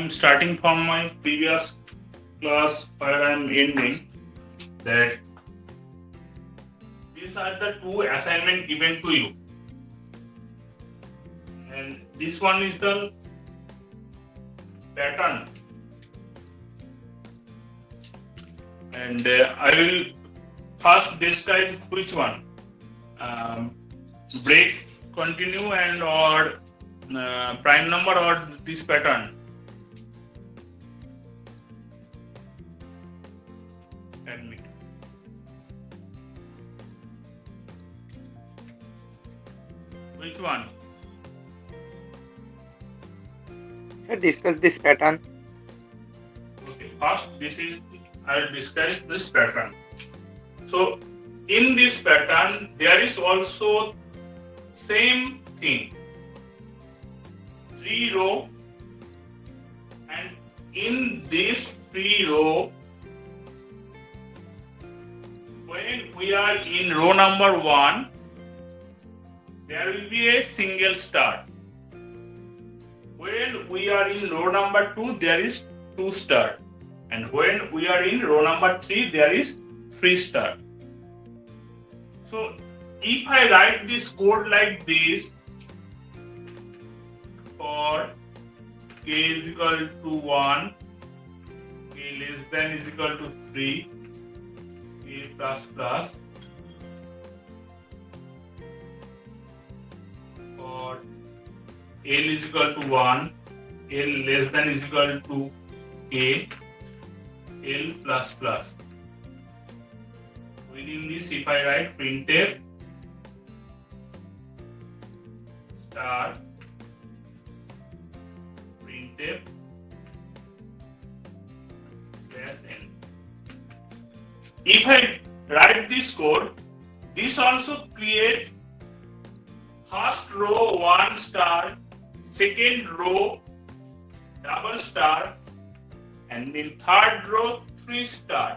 am starting from my previous class where I am ending, that these are the two assignment given to you, and this one is the pattern, and I will first describe which one, break, continue, and or prime number or this pattern. Admit. Which one? Discuss this pattern. Okay, first I will discuss this pattern. So in this pattern there is also same thing, 3 row, and in this 3 row, when we are in row number 1, there will be a single star. When we are in row number 2, there is 2 star, and when we are in row number 3, there is 3 star. So if I write this code like this, for k is equal to 1, k less than is equal to 3, k plus plus, for L is equal to 1, L less than is equal to k, L plus plus. Within this, if I write printf star printf dash n. If I write this code, this also create first row 1 star, second row double star, and in third row 3 star.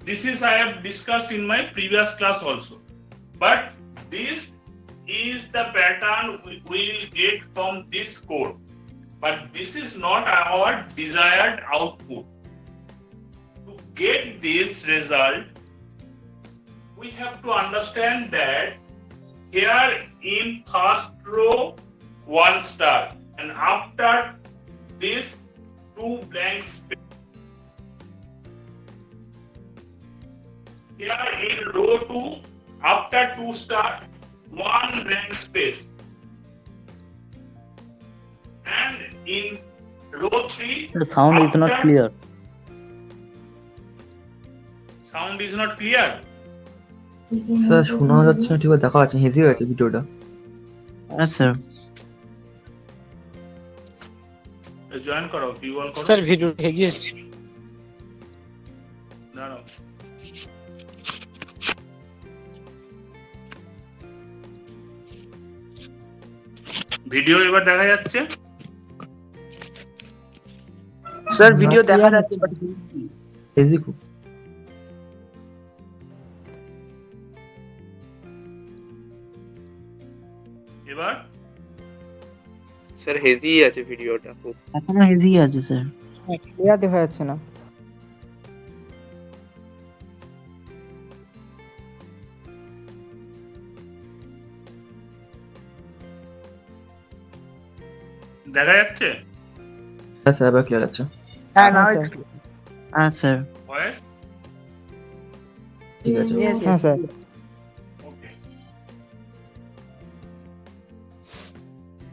This is I have discussed in my previous class also, but this is the pattern we will get from this code, but this is not our desired output. To get this result, we have to understand that here in first row 1 star, and after this 2 blank space. Here in row 2, after 2 star, 1 blank space, and in row 3, The sound is not clear. Sound is not clear. Sir শোনা যাচ্ছে না, ঠিকভাবে দেখা যাচ্ছে, hazy হয়ে গেছে ভিডিওটা। হ্যাঁ স্যার। জয়েন করো, কি বল করো স্যার ভিডিও হেগিয়ে দাঁড়াও। ভিডিও এবার দেখা যাচ্ছে? স্যার ভিডিও দেখা যাচ্ছে বাট হেজি খুব। এবার স্যার হেজি আছে ভিডিওটা খুব। এখনো হেজি আছে স্যার। ক্লিয়ার দেখা যাচ্ছে না। দেখা যাচ্ছে? হ্যাঁ স্যার, এবার ক্লিয়ার আছে। হ্যাঁ স্যার। হ্যাঁ স্যার। ভয়েস ঠিক আছে। হ্যাঁ sir. Okay.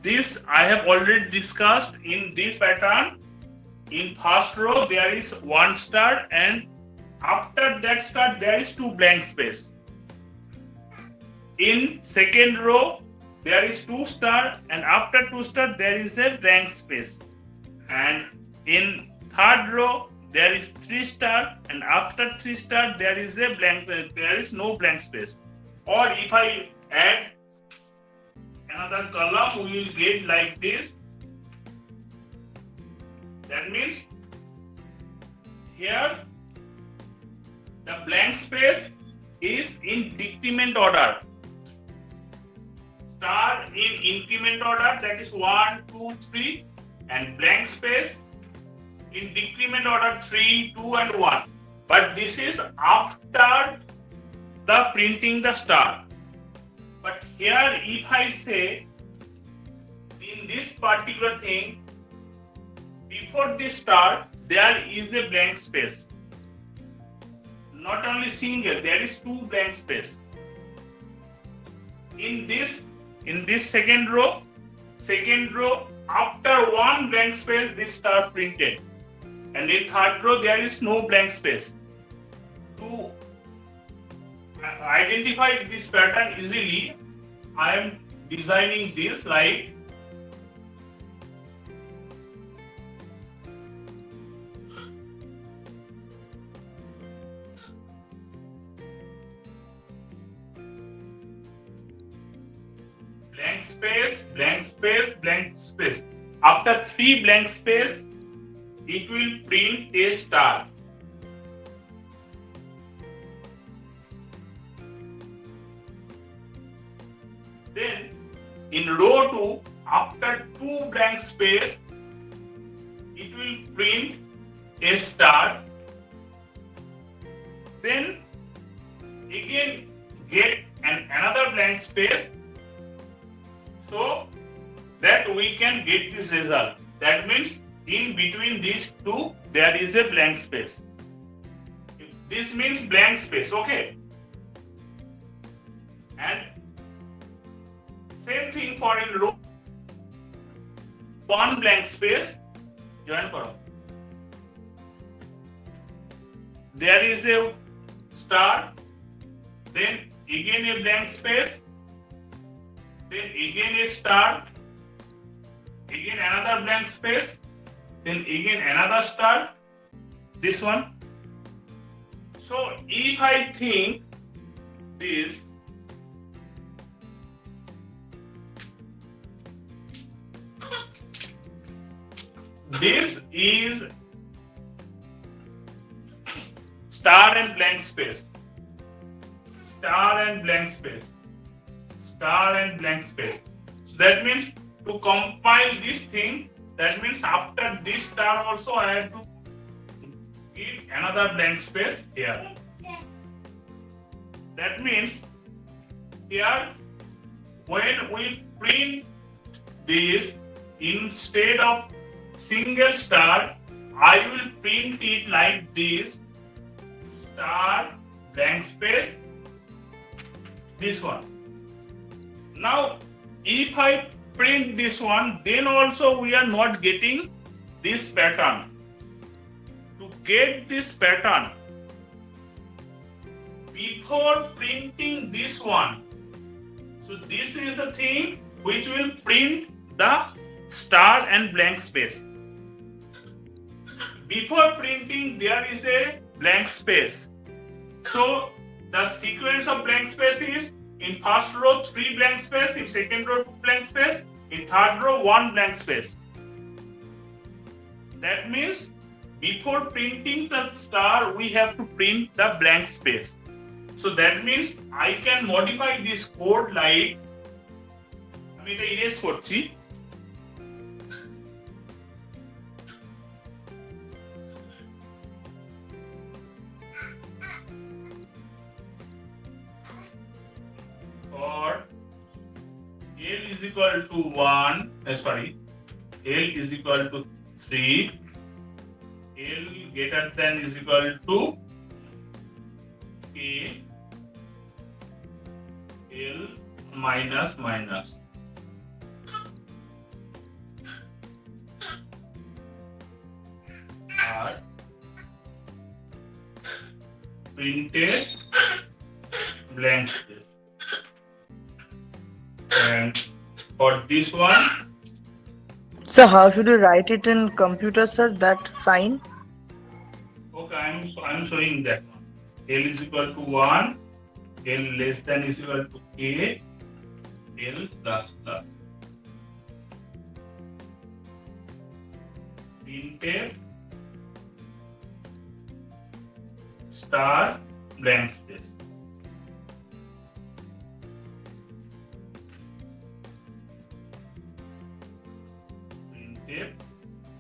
This I have already discussed in this pattern. In first row there is 1 star, and after that star there is 2 blank space. In second row there is 2 star, and after 2 star there is a blank space. And in third row there is 3 star, and after 3 star there is a blank, there is no blank space. Or if I add another column, we will get like this. That means here the blank space is in decrement order. star in increment order, that is 1, 2, 3, and blank space in decrement order 3, 2, and 1. But this is after the printing the star. But here, if I say in this particular thing, before this star, there is a blank space. Not only single, there is 2 blank space. In this second row, after 1 blank space, this star printed. And in third row, there is no blank space. To identify this pattern easily, I am designing this like blank space, blank space, blank space. After 3 blank space, it will print a star. Then in row 2, after 2 blank space, it will print a star. Then again get another blank space so that we can get this result. That means in between these 2 there is a blank space. This means blank space, okay? And same thing for in row 1 blank space. Join karo. There is a star, then again a blank space, then again a star, again another blank space, then again another star, this one. So if I think this, this is star and blank space, star and blank space, star and blank space. So that means to compile this thing, that means after this star also I have to give another blank space here. That means here when we print this, instead of single star, I will print it like this: star, blank space, this one. Now if I print this one, then also we are not getting this pattern. To get this pattern, before printing this one, so this is the thing which will print the star and blank space. Before printing, there is a blank space. So the sequence of blank space is: in first row 3 blank space, in second row 2 blank space, in third row 1 blank space. That means before printing the star, we have to print the blank space. So that means I can modify this code like, আমি এটা erase করছি. For L is equal to 1, L is equal to 3, L greater than is equal to K, L minus minus. R printed blank space. And for this one, Sir, how should you write it in computer, sir, that sign? okay, I'm showing that one. L is equal to 1, L less than is equal to K, L plus plus. Printed star blank space. f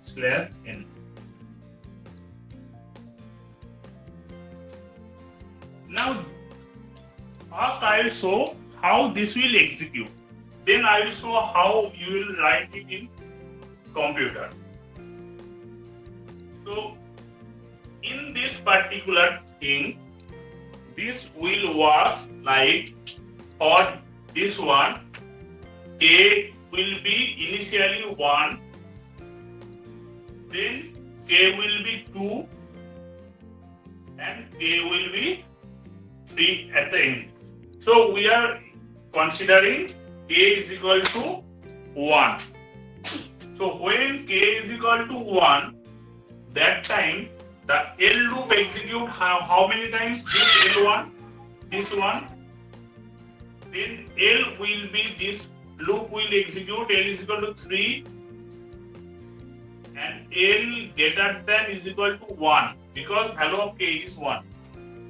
slash n. Now, first I will show how this will execute. Then I will show how you will write it in computer. So, in this particular thing, this will work like for this one, a will be initially 1, then k will be 2, and k will be 3 at the end. So we are considering k is equal to 1. So when k is equal to 1, that time the L loop execute how many times? This L1, this one. Then L will be this loop will execute L is equal to 3 and L greater than is equal to 1 because value of k is 1.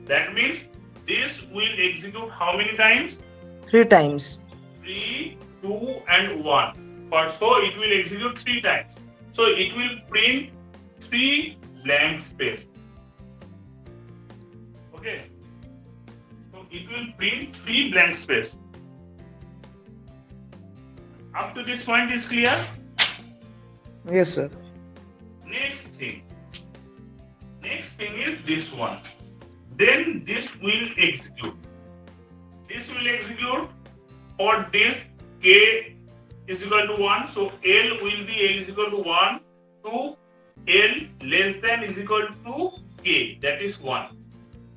That means this will execute how many times? 3 times. 3, 2 and 1. So it will execute 3 times. So it will print 3 blank space. Okay. So it will print 3 blank space. Up to this point is clear? Yes, sir. Next thing is this one. Then this will execute. This will execute for this k is equal to 1. So L will be L is equal to 1 to L less than is equal to k, that is 1.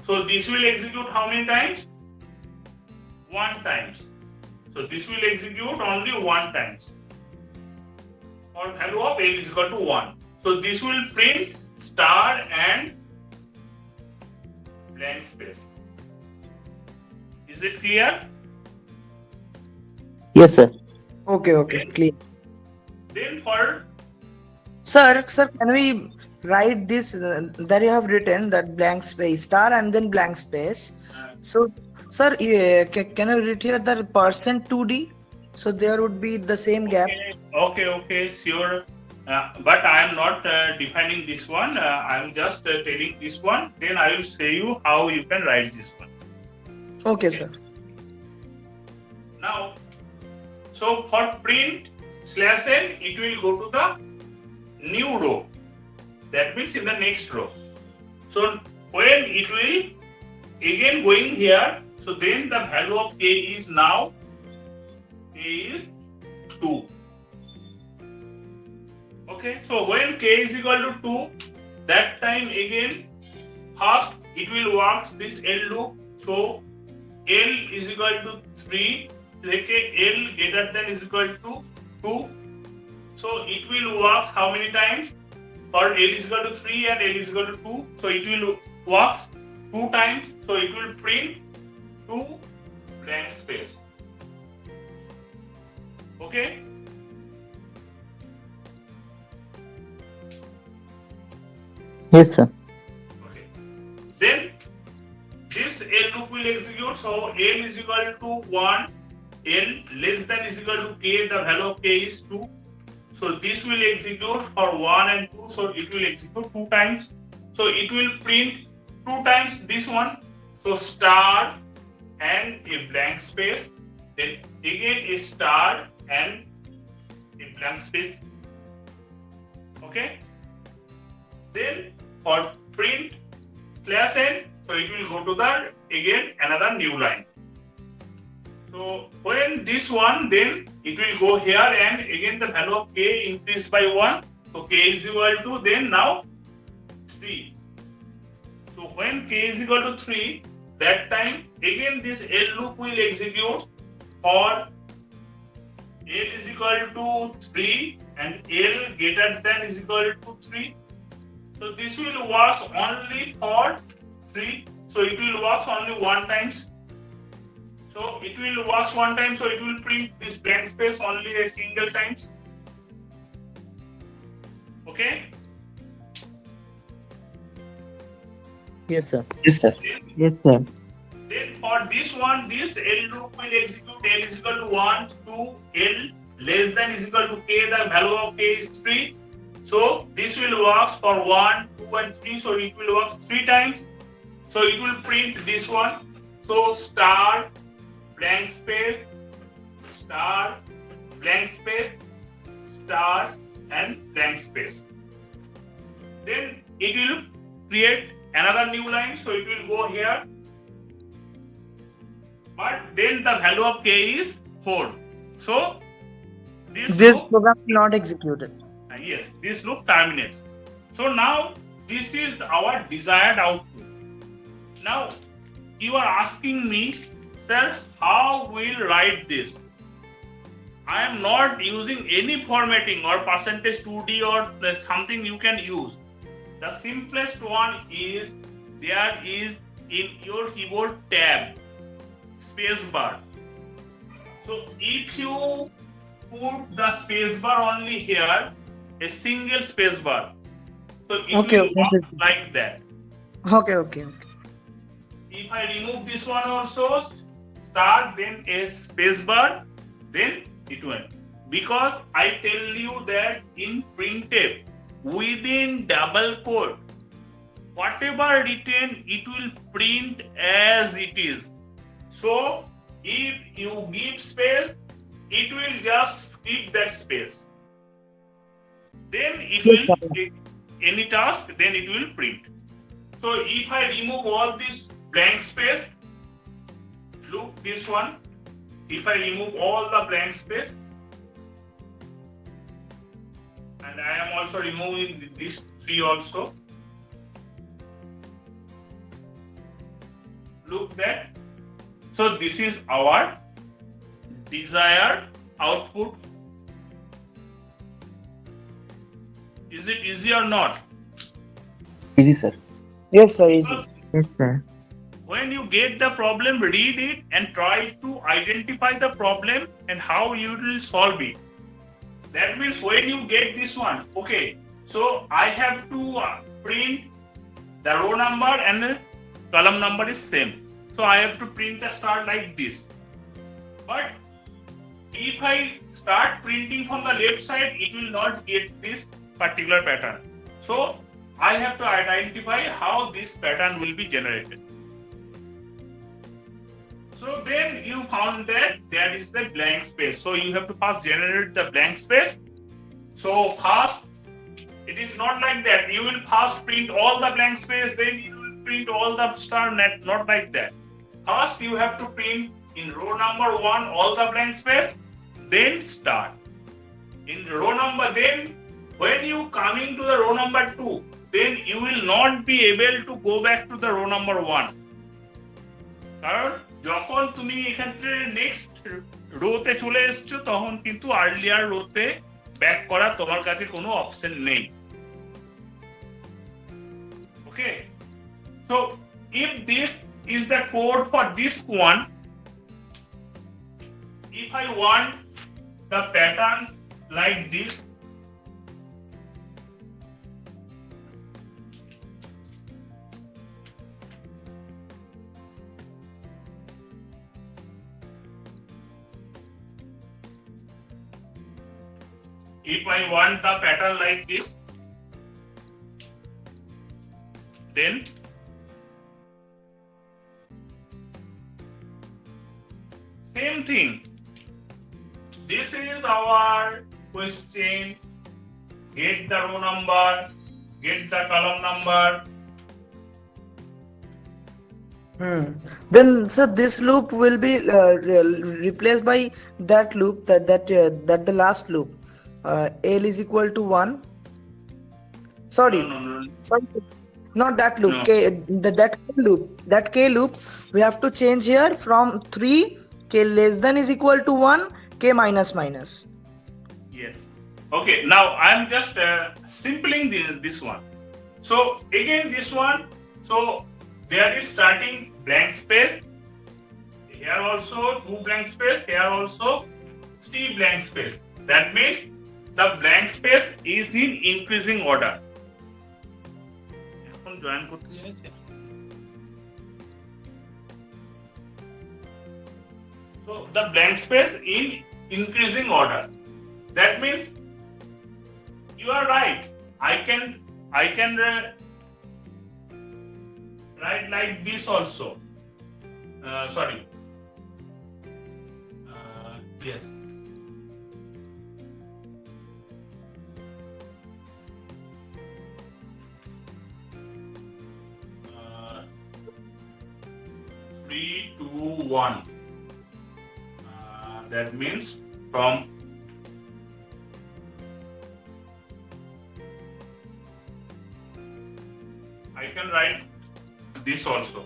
So this will execute how many times? 1 times. So this will execute only 1 times. Or value of L is equal to 1. So this will print star and blank space. Is it clear? Yes, sir. Okay, clear. Then for Sir, can we write this that you have written that blank space star and then blank space? So, sir, can you read here the %2d? So there would be the same gap. Okay, sure. But I am not defining this one. I am just telling this one. Then I will show you how you can write this one. Okay, sir. Now, so for print /n, it will go to the new row. That means in the next row. So when it will again going here, so then the value of k is now k is 2. Okay, so when k is equal to 2, that time again first it will work this L loop. So L is equal to 3, L greater than is equal to 2. So it will work how many times? For L is equal to 3 and L is equal to 2. So it will work 2 times. So it will print 2 blank space. Okay. Yes, sir. Okay. Then this L loop will execute. So L is equal to 1, L less than is equal to k. The value of k is 2. So this will execute for 1 and 2. So it will execute 2 times. So it will print 2 times this one. So star and a blank space. Then again a star and a blank space. Okay. Then for print /n, so it will go to the again another new line. So when this one, then it will go here and again the value of k increased by 1. So k is equal to then now 3. So when k is equal to 3, that time again this L loop will execute for L is equal to 3 and L greater than is equal to 3. So this will work only for 3. So it will work only 1 times. So it will work 1 time. So it will print this blank space only a single times. Okay. Yes, sir. Yes, sir. Yes, sir. Then for this one, this L loop will execute L is equal to 1 to L less than is equal to k, the value of k is 3. So this will work for 1, 2 and 3. So it will work 3 times. So it will print this one. So star, blank space, star, blank space, star and blank space. Then it will create another new line. So it will go here. But then the value of k is 4. So This program is not executed. yes, this loop terminates. So now this is our desired output. Now you are asking me, sir, how we'll write this? I am not using any formatting or %2D or something you can use. The simplest one is there is in your keyboard tab, space bar. So if you put the space bar only here, a single space bar, so it Okay, will okay. work like that. Okay. If I remove this one also, star, then a space bar, then it went. Because I tell you that in printf, within double quote, whatever written, it will print as it is. So if you give space, it will just skip that space. Then it will take any task, then it will print. So if I remove all this blank space, look this one. If I remove all the blank space, and I am also removing this 3 also. Look that. So this is our desired output. Is it easy or not? Easy, sir. Yes, sir. Easy. Yes, sir. When you get the problem, read it and try to identify the problem and how you will solve it. That means when you get this one, okay, so I have to print the row number and the column number is same. So I have to print the star like this. But if I start printing from the left side, it will not get this particular pattern. So I have to identify how this pattern will be generated. So then you found that there is the blank space. So you have to first generate the blank space. So first, it is not like that. You will first print all the blank space, then you will print all the star net, not like that. First, you have to print in row number 1 all the blank space, then star. In row number, then when you coming to the row number 2, then you will not be able to go back to the row number 1. কারণ যখন তুমি এখান থেকে next রোতে চলে এসছো তখন কিন্তু earlier রোতে back করা তোমার কাছে কোনো অপশন নেই okay so if this is the code for this one if I want the pattern like this If I want the pattern like this, then same thing. This is our question. Get the row number, get the column number. Then, sir, this loop will be replaced by that loop, that the last loop. L is equal to 1. Sorry, No. sorry, not that loop. No. That K loop, we have to change here from 3 K less than is equal to 1 K minus minus. Yes. Okay. Now I am just simpling this one. So again, this one. So there is starting blank space. Here also 2 blank space. Here also 3 blank space. That means the blank space is in increasing order. এখন join করতে যাচ্ছে So the blank space in increasing order. That means you are right. I can write like this also. Sorry. Yes. Uh, 3, 2, 1. That means from I can write this also.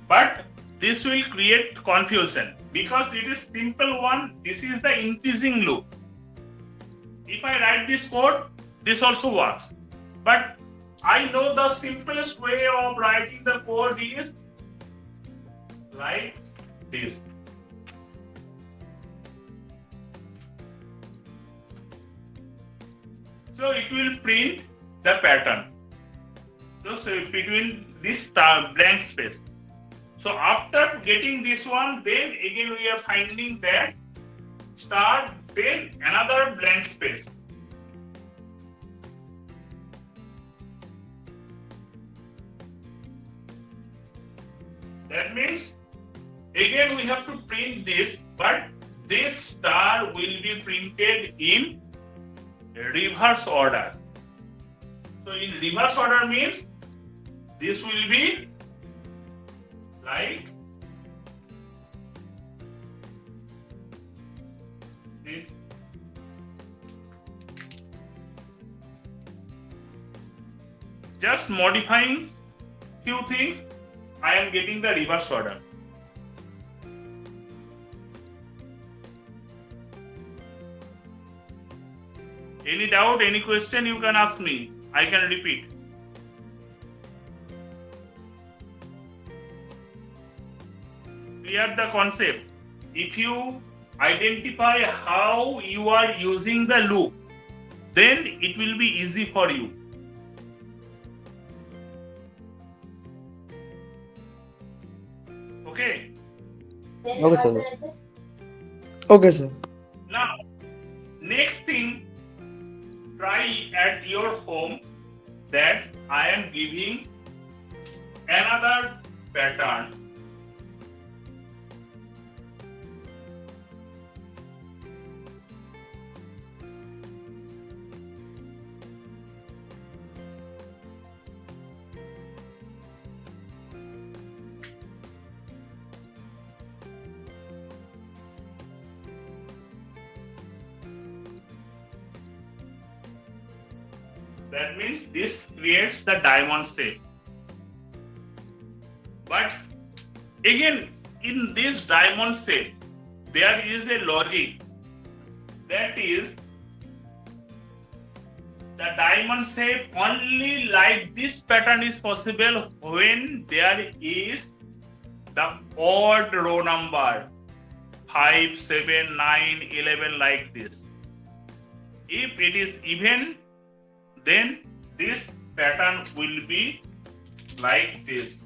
But this will create confusion because it is simple one. This is the increasing loop. If I write this code, this also works. But I know the simplest way of writing the code is like this. So it will print the pattern. So between this blank space. So after getting this one, then again we are finding that star, then another blank space. That means again we have to print this, but this star will be printed in reverse order. So in reverse order means this will be like this. Just modifying few things, I am getting the reverse order. Any doubt, any question you can ask me. I can repeat. Clear the concept. If you identify how you are using the loop, then it will be easy for you. Okay. Okay, sir. Okay, sir. Now, next thing, try at your home that I am giving another pattern. That means this creates the diamond shape. But again, in this diamond shape, there is a logic. That is, the diamond shape only like this pattern is possible when there is the odd row number 5, 7, 9, 11 like this. If it is even, then this pattern will be like this.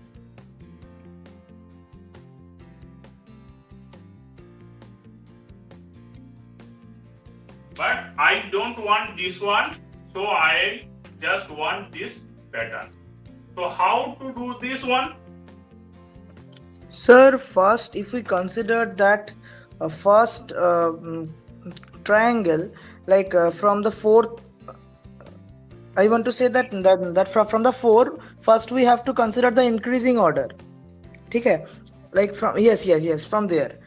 But I don't want this one, so I just want this pattern. So how to do this one? Sir, first, if we consider that first triangle, like from the fourth, I want to say that from the 4, first we have to consider the increasing order. Okay, like from yes, from there.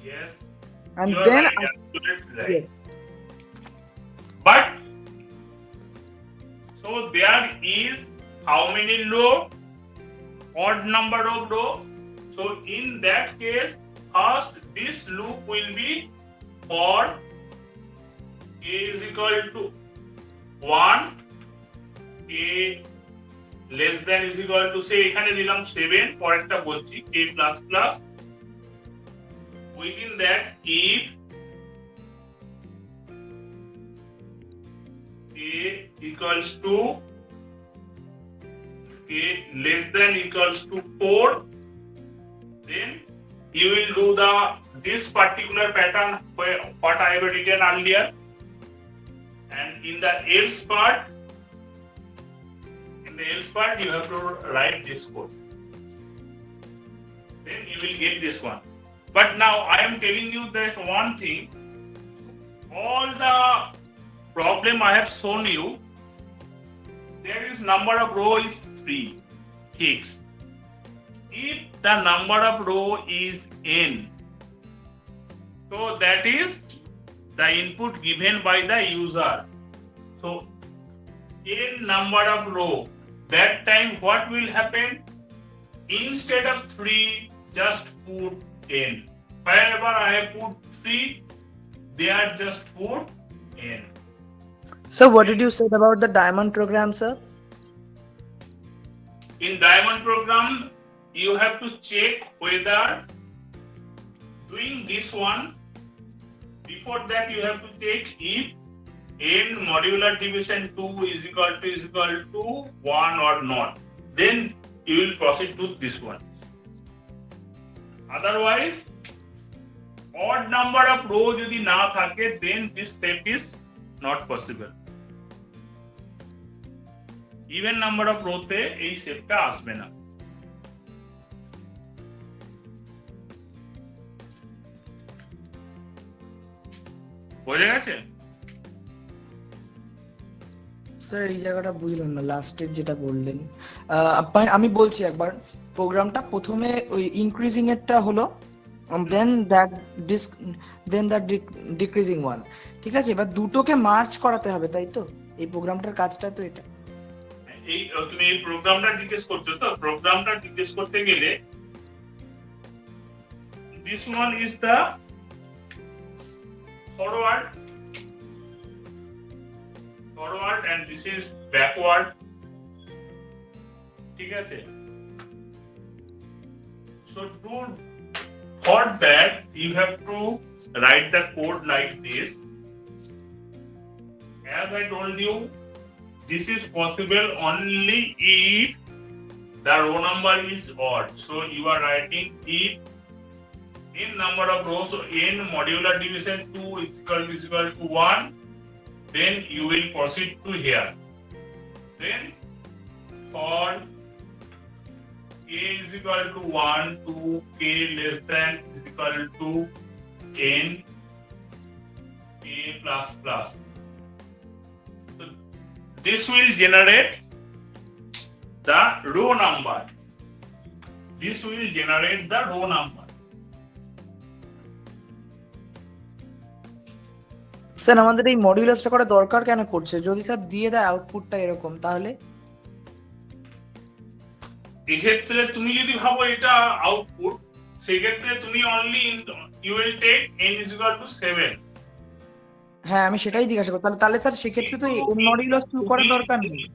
Yes. And You are then right, absolutely right. But so there is how many row? Odd number of row. So in that case, first this loop will be for k is equal to 1, k less than is equal to say এখানে দিলাম 7, পরেরটা বলছি k plus plus. Within that, if k equals to k less than equals to 4, then you will do this particular pattern what I have written earlier, and in the else part you have to write this code. Then you will get this one. But now I am telling you that one thing, all the problem I have shown you, there is number of row is free, fixed. If the number of row is n, so that is the input given by the user. So n number of row, that time what will happen? Instead of 3, just put n. Wherever I have put 3, there just put n. So what did you say about the diamond program, sir? In diamond program, you have to check whether doing this one, before that you have to take if n modular division 2 is equal to 1 or not. Then you will proceed to this one. Otherwise, odd number of row jodi na thake, then this step is not possible. Even number of row te ei step ta asbe na. বোঝা গেছে? Sir এই জায়গাটা বুঝলাম না, লাস্টের যেটা বললেন। আমি বলছি একবার, প্রোগ্রামটা প্রথমে ওই ইনক্রিজিং এরটা হলো, দেন দ্যাট ডিক্রিজিং ওয়ান, ঠিক আছে? এবার দুটোকে মার্চ করাতে হবে, তাই তো? এই প্রোগ্রামটার কাজটা তো এটা। এই তুমি এই প্রোগ্রামটা জিজ্ঞেস করছো তো, প্রোগ্রামটা জিজ্ঞেস করতে গেলে this one is the forward and this is backward, ঠিক আছে? So for that you have to write the code like this. As I told you, this is possible only if the row number is odd. So you are writing if n number of rows, so n modular division 2 is equal to 1, then you will proceed to here. Then for k is equal to 1 to k less than is equal to n k plus plus. So this will generate the row number. This will generate the row number. Sir আমাদের এই মডিউলাসটা করা দরকার কেন পড়ছে? যদি sir দিয়ে দেয় আউটপুটটা এরকম, তাহলে এক্ষেত্রে তুমি যদি ভাবো এটা আউটপুট, সেক্ষেত্রে তুমি only you will take n is equal to 7. হ্যাঁ আমি সেটাই জিজ্ঞাসা করছি। তাহলে স্যার সেক্ষেত্রে তো এই মডিউলাস করার দরকার নেই।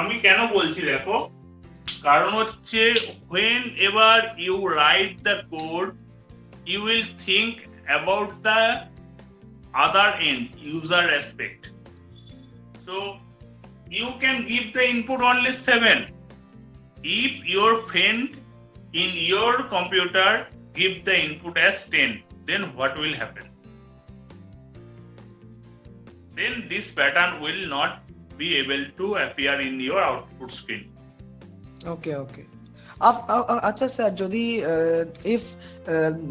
আমি কেন বলছি দেখো, কারণ হচ্ছে when ever you write the code, you will think about the other end, user aspect. So you can give the input only 7. If your friend in your computer give the input as 10, then what will happen? Then this pattern will not be able to appear in your output screen. ওকে ওকে। আচ্ছা sir, যদি if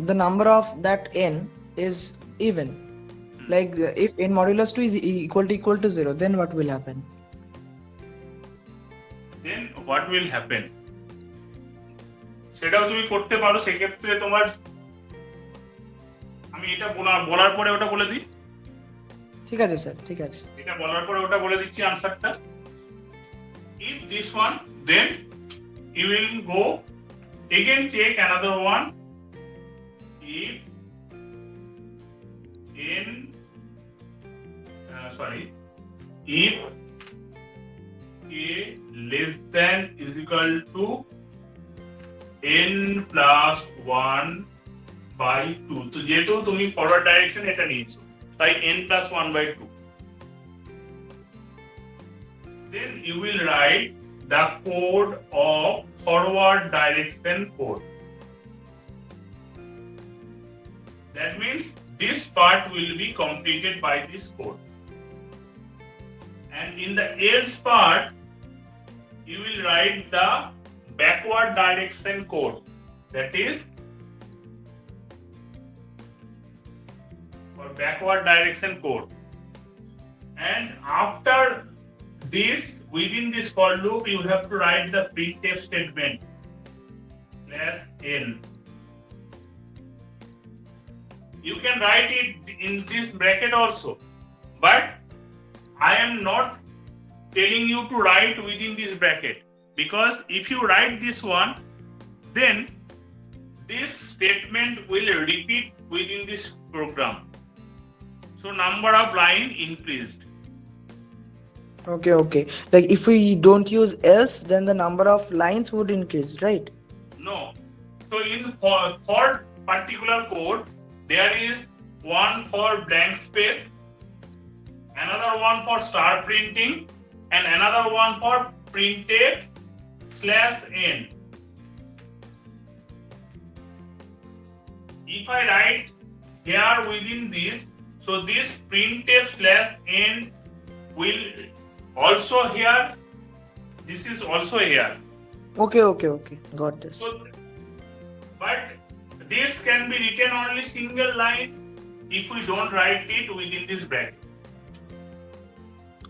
the number of that n is even, like if n modulus 2 is equal to 0, then what will happen? Then what will happen? সেটাও তুমি করতে পারো। সেক্ষেত্রে তোমার, আমি এটা বলার পরে ওটা বলে দিই। ঠিক আছে স্যার, ঠিক আছে। এটা বলার পরে ওটা বলে দিচ্ছি আনসারটা। If this one, then you will go again check another one. If if k less than is equal to n plus 1 by 2. তো যেহেতু তুমি ফরওয়ার্ড ডাইরেকশন এটা নিয়েছো, তাই n plus 1 by 2. Then you will write the code of forward direction code. That means this part will be completed by this code. And in the else part, you will write the backward direction code. That is for backward direction code. And after this, within this for loop, you have to write the printf statement /n. You can write it in this bracket also, but I am not telling you to write within this bracket, because if you write this one, then this statement will repeat within this program. So number of line increased. Okay. Like if we don't use else, then the number of lines would increase, right? No. So in for particular code, there is one for blank space, another one for star printing, and another one for printf /n. If I write here within this, so this printf /n will also here. This is also here. Okay. Got this. So, but this can be written only single line if we don't write it within this bracket.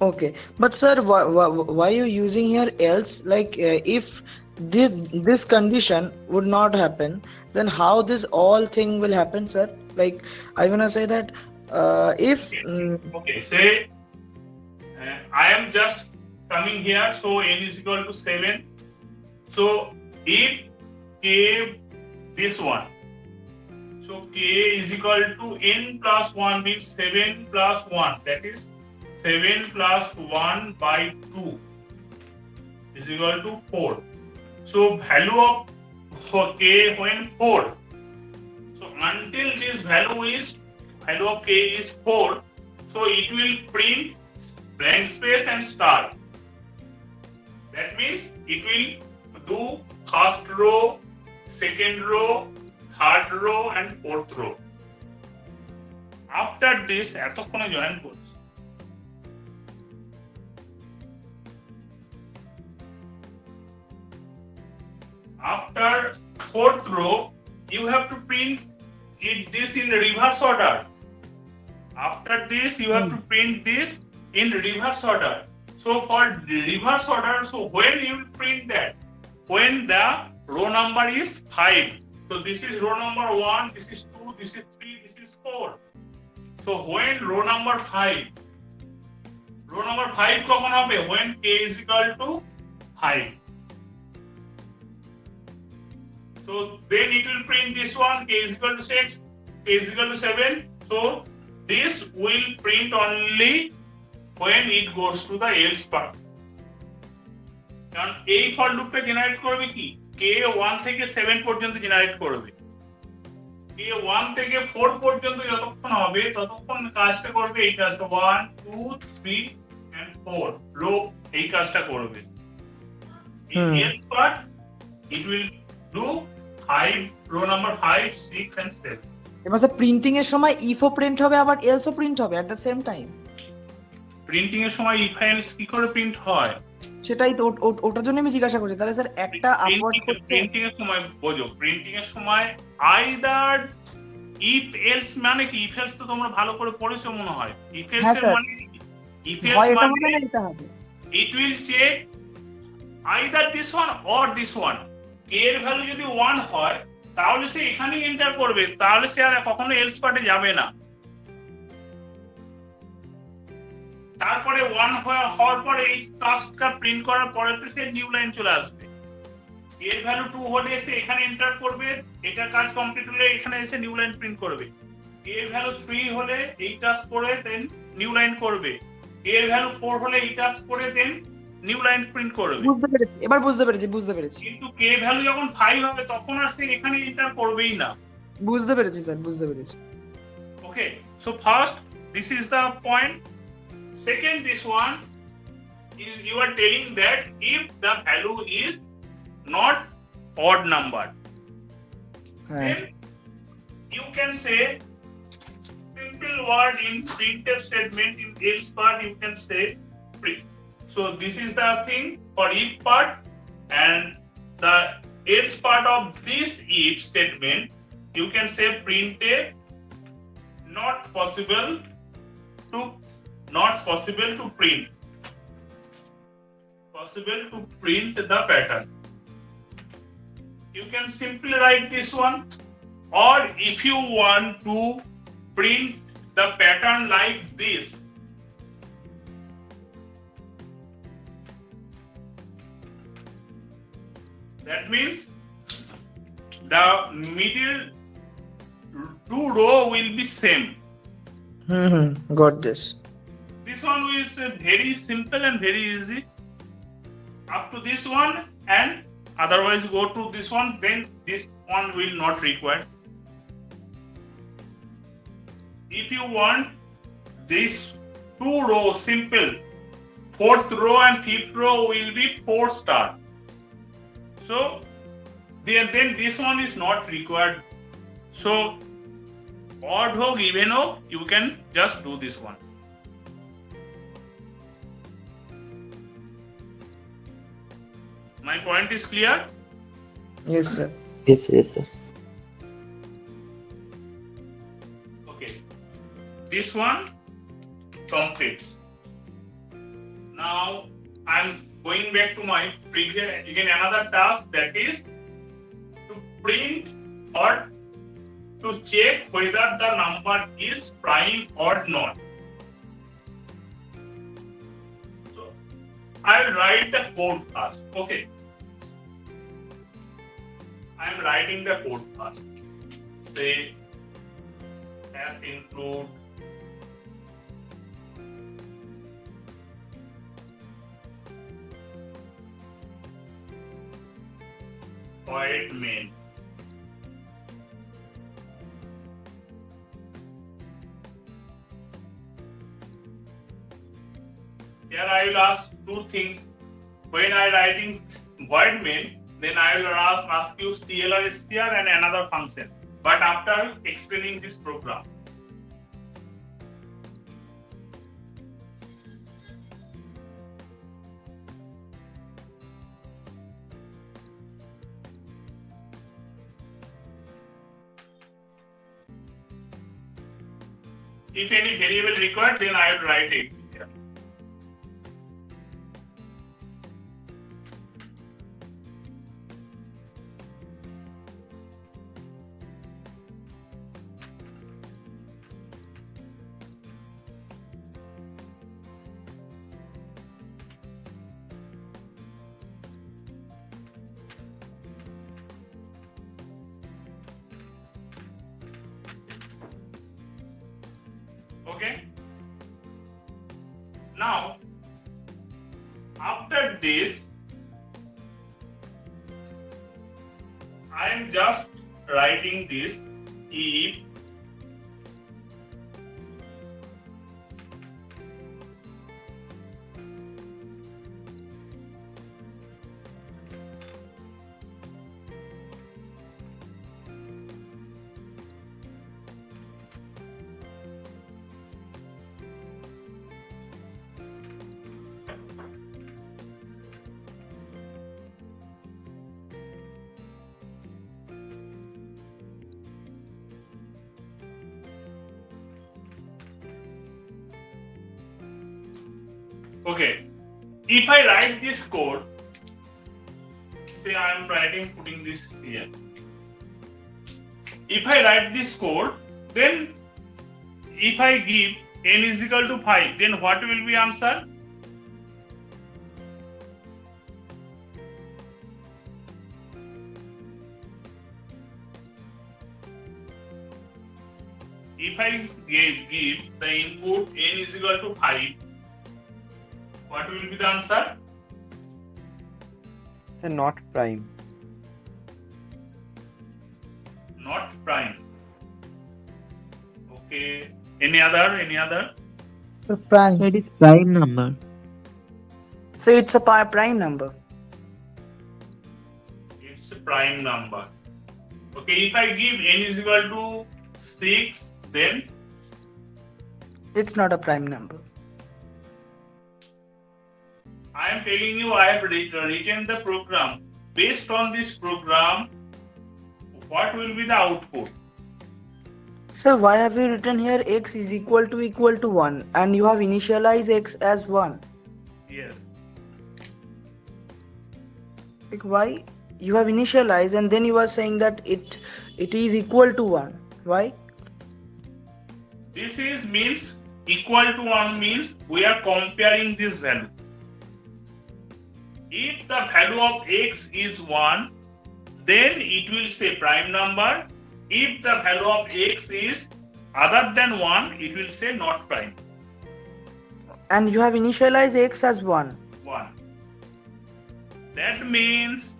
Okay, but sir, why are you using here else? Like, if this condition would not happen, then how this all thing will happen, sir? Like, I wanna say that if Okay, say I am just coming here, so n is equal to 7. So if k this one, so k is equal to n plus 1 means 7 plus 1, that is 7 plus 1 by 2 is equal to 4. So value of for k when 4. So until this value of k is 4, so it will print blank space and star. That means it will do first row, second row, third row and fourth row. After this, এতক্ষণে join করছি। After fourth row, you have to print this in reverse order. After this, you have to print this in reverse order. So for reverse order, so when you will print that? When the row number is 5. So this is row number 1, this is 2, this is 3, this is 4. So when row number 5 কখন হবে? When k is equal to 5. So then it will print this one, k is equal to 6, k is equal to 7. So this will print only when it goes to the else part. কারণ এই for লুপটা generate করবে কি? k 1 থেকে 7 পর্যন্ত generate করবে। k 1 থেকে 4 পর্যন্ত যতক্ষণ হবে ততক্ষণ কাজটা করবে এই কাজটা 1 2 3 and 4 লো এই কাজটা করবে। In else part it will do 5 row number 5 6 and 7. এবার স্যার প্রিন্টিং এর সময় ইফও প্রিন্ট হবে আবার এলসও প্রিন্ট হবে at the same time. Printing এর সময় if else কি করে প্রিন্ট হয়? সেটাই তো ওটার জন্য আমি জিজ্ঞাসা করছি। তাহলে স্যার একটা আপওয়ার্ড করতে প্রিন্টিং এর সময় বোঝো, প্রিন্টিং এর সময় আইদার if else মানে কি? if else তো তোমরা ভালো করে পড়েছো মনে হয়। if else হ্যাঁ, এর স্যার। মানে if হয় else এটা মানে হবে না এটা হবে। it will check either this one or this one. k এর ভ্যালু যদি 1 হয় তাহলে সে এখানেই এন্টার করবে, তাহলে সে আর কখনো এলস পার্টে যাবে না। তারপরে 1 হওয়ার পরে এই টাস্কটা প্রিন্ট করার পরে সে নিউ লাইন চলে আসবে। এর ভ্যালু 2 হলে সে এখানে এন্টার করবে, এটার কাজ কমপ্লিট হলে এখানে এসে নিউ লাইন প্রিন্ট করবে। এর ভ্যালু 3 হলে এই টাস্ক করে দেন নিউ লাইন করবে। এর ভ্যালু 4 হলে এই টাস্ক করে দেন নিউ লাইন প্রিন্ট করবে। বুঝতে পেরেছি, এবার বুঝতে পেরেছি। কিন্তু কে ভ্যালু যখন 5 হবে তখন আর সে এখানে এন্টার করবেই না। বুঝতে পেরেছি স্যার, বুঝতে পেরেছি। Okay, so first this is the point. Second, this one is you are telling that if the value is not odd number, হ্যাঁ then you can say single word in printf statement in else part you can say print. So this is the thing for if part, and the else part of this if statement you can say printf not possible to print. Possible to print the pattern. You can simply write this one, or if you want to print the pattern like this, that means the middle two row will be same. Got this. This one is very simple and very easy. Up to this one, and otherwise go to this one, then this one will not require. If you want this two row simple, fourth row and fifth row will be 4 star. So then this one is not required. So odd ho, even ho, you can just do this one. My point is clear? Yes, sir. Yes, yes, sir. Okay. This one completes. Now I'm going back to my previous, again another task, that is to print or to check whether the number is prime or not. So I'll write the code first. Okay. I'm writing the code first. Say as include void main. Here I will ask two things. When I writing void main, then I will ask you CLR str and another function. But after explaining this program. If any variable required, then I will write it here. Okay. Now, after this, I am just writing this if okay, if I write this code, say I am putting this here. If I write this code, then if I give n is equal to 5, then what will be answer? If I give the input n is equal to 5, what will be the answer? Not prime. Not prime. Okay. Any other? So prime. It is prime number. So it's a prime number. It's a prime number. Okay, if I give n is equal to 6, then It's not a prime number. I am telling you, I have written the program. Based on this program, what will be the output? So why have you written here x is equal to 1 and you have initialized x as 1? Yes. Like why? You have initialized and then you are saying that it is equal to 1. Why? This is means equal to 1 means we are comparing this value. If the value of x is 1, then it will say prime number. If the value of x is other than 1, it will say not prime. And you have initialized x as 1. 1. That means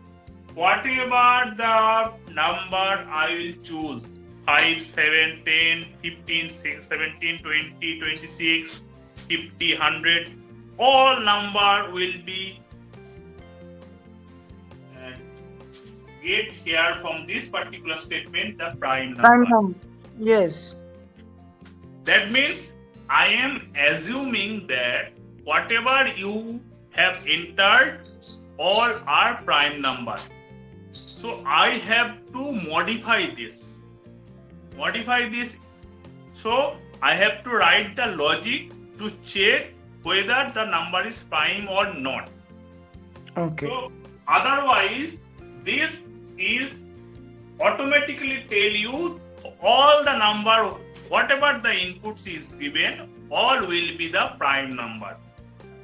whatever the number I will choose, 5, 7, 10, 15, 6, 17, 20, 26, 50, 100, all number will be get here from this particular statement the prime number. Yes. That means I am assuming that whatever you have entered all are prime number. So I have to modify this. So I have to write the logic to check whether the number is prime or not. Okay. So otherwise this is automatically tell you all the number, whatever the inputs is given, all will be the prime number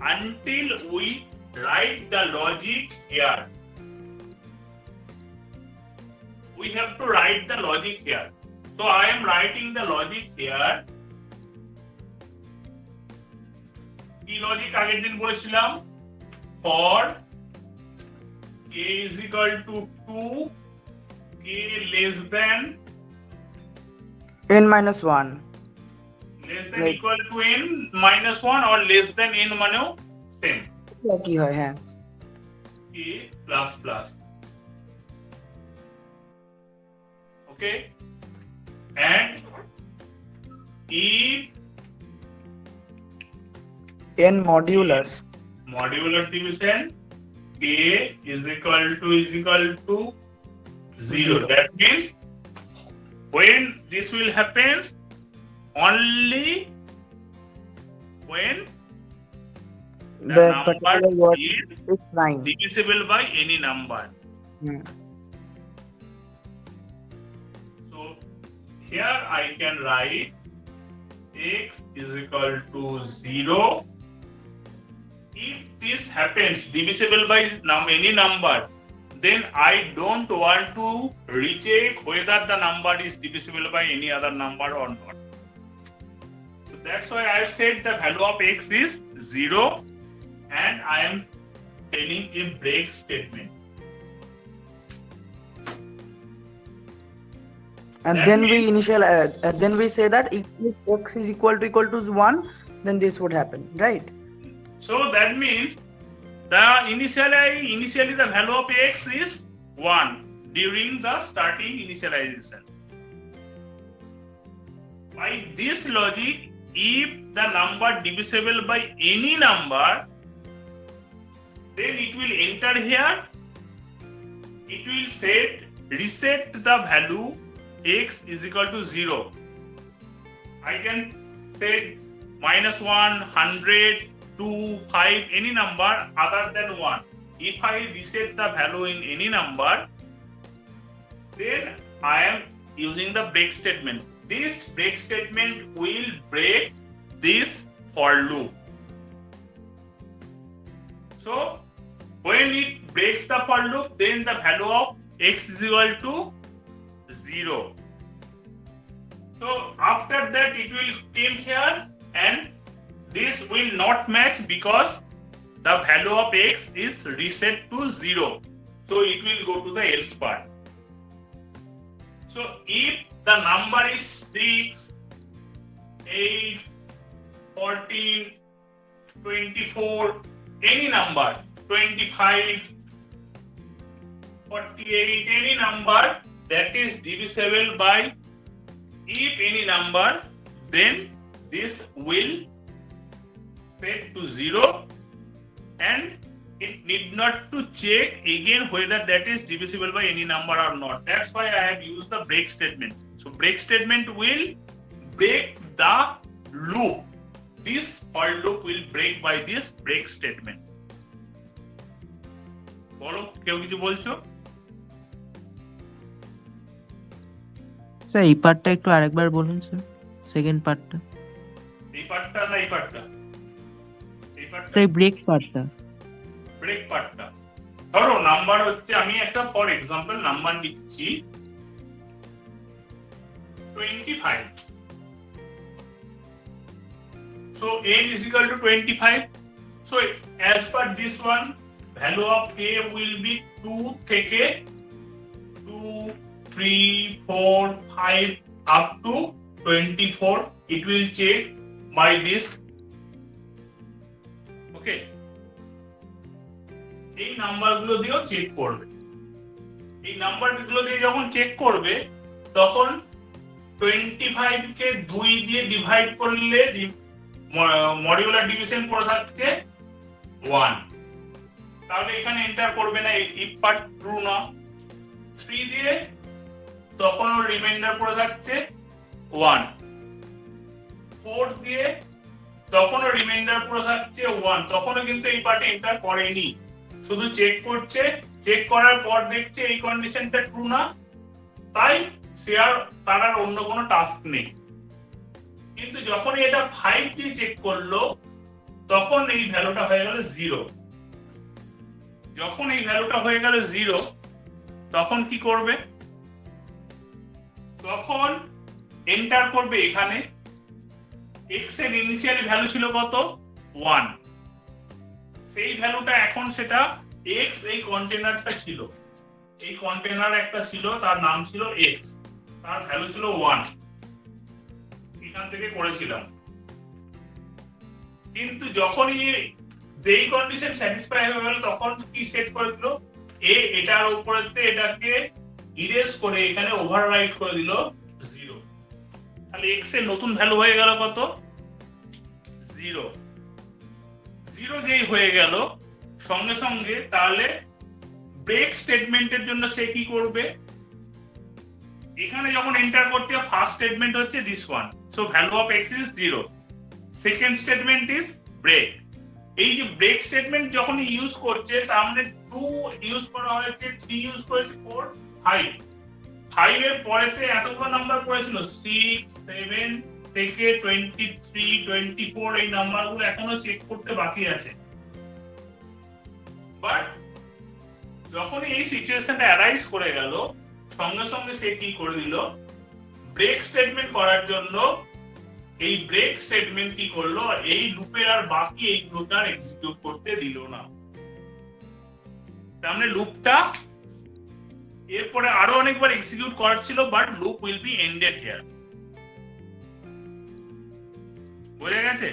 until we write the logic here. We have to write the logic here. So I am writing the logic here. কি logic আগের দিন বলেছিলাম? For k is equal to 2, k less than n minus 1. less than equal to n minus 1 or less than n মানেও same. কি হয় হ্যাঁ k plus plus. Okay, and if n modulus modular division k is equal to 0. That means when this will happen, only when the particular number word is is 9. divisible by any number. So here I can write x is equal to 0. If this happens divisible by any number, then I don't want to recheck whether the number is divisible by any other number or not. So that's why I said the value of x is 0 and I am telling a break statement. And That then means- then we say that if x is equal to 1, then this would happen, right? So that means the initially the value of x is 1 during the starting initialization. By this logic, if the number divisible by any number, then it will enter here. It will reset the value x is equal to 0. I can say -1, 100, 2, 5, any number other than 1. If I reset the value in any number, then I am using the break statement. This break statement will break this for loop. So when it breaks the for loop, then the value of x is equal to 0. So after that it will come here and this will not match because the value of x is reset to 0. So it will go to the else part. So if the number is 6, 8, 14, 24, any number, 25, 48, any number that is divisible by if any number, then this will set to 0 and it need not to check again whether that is divisible by any number or not. That's why I have used the break statement. So break statement will break the loop. This for loop will break by this break statement. বলো কেউ কিছু বলছো? Sir এই পার্টটা একটু আরেকবার বলুন sir, second পার্টটা। এই পার্টটা না এই পার্টটা? এই পার্টটা স্যার ব্রেক পার্টটা। ব্রেক পার্টটা ধরো নাম্বার হচ্ছে, আমি একটা ফর এক্সাম্পল নাম্বার লিখছি 25. So n is equal to 25. So as per this one, value of a will be 2 থেকে 2, 3, 4, 5 up to 24. It will check by this. Okay. এই নাম্বারগুলো দিয়েও চেক করবে। এই নাম্বারগুলো দিয়ে যখন চেক করবে তখন 25 কে 2 দিয়ে ডিভাইড করলে মডিউলার ডিভিশন পড়ে থাকছে 1, তাহলে এখানে এন্টার করবে না, ইফ পার্ট ট্রু না। 3 দিয়ে তখন রিমাইন্ডার পড়ে থাকছে 1, 4 দিয়ে তখন রিমাইন্ডার পড়ে থাকছে 1, তখনও কিন্তু এই পার্টে এন্টার করেনি, শুধু চেক করছে। চেক করার পর দেখছে এই কন্ডিশনটা ট্রু না, তাই তার আর অন্য কোনো টাস্ক নেই। কিন্তু যখন এটা 5 দিয়ে চেক করলো তখন এই ভ্যালুটা হয়ে গেল 0। যখন এই ভ্যালুটা হয়ে গেল 0 তখন কি করবে? তখন এন্টার করবে এখানে x এর ইনিশিয়াল ভ্যালু ছিল কত? 1। সেই ভ্যালুটা এখন সেটা x এই কন্টেনারটা ছিল, এই কন্টেনার একটা ছিল, তার নাম ছিল x, তার ভ্যালু ছিল 1, এখান থেকে করেছিলাম। কিন্তু যখনই এই কন্ডিশন স্যাটিসফাই হয়ে গেল তখন কি সেট করে দিল? এটার উপরেতে এটাকে ইরেজ করে এখানে ওভাররাইট করে দিল 0। তাহলে x এর নতুন ভ্যালু হয়ে গেল কত? 0। 0 যেই হয়ে গেল সঙ্গে সঙ্গে তাহলে ব্রেক স্টেটমেন্টের জন্য সে কি করবে? এখানে যখন এন্টার করতে ফার্স্ট স্টেটমেন্ট হচ্ছে this one, so value of x is 0। Second statement is break. এই যে ব্রেক স্টেটমেন্ট যখন ইউজ করছে তার মানে 2 ইউজ করা হয়েছে, 3 ইউজ করেছে, 4, 5। 5 এর পরেতে এতগুলো নাম্বার পড়েছিল 6, 7 থেকে 23, 24, এই নাম্বারগুলো এখনো চেক করতে বাকি আছে। বাট যখন এই সিচুয়েশনটা অ্যারাইজ করে গেল সঙ্গে সঙ্গে সে কি করে দিল? ব্রেক স্টেটমেন্ট করার জন্য এই ব্রেক স্টেটমেন্ট কি করলো? এই লুপের আর বাকি এইগুলোটা এক্সিকিউট করতে দিল না। তার মানে লুপটা এরপরে আরো অনেকবার এক্সিকিউট করার ছিল, but loop will be ended here. বুঝে গেছে?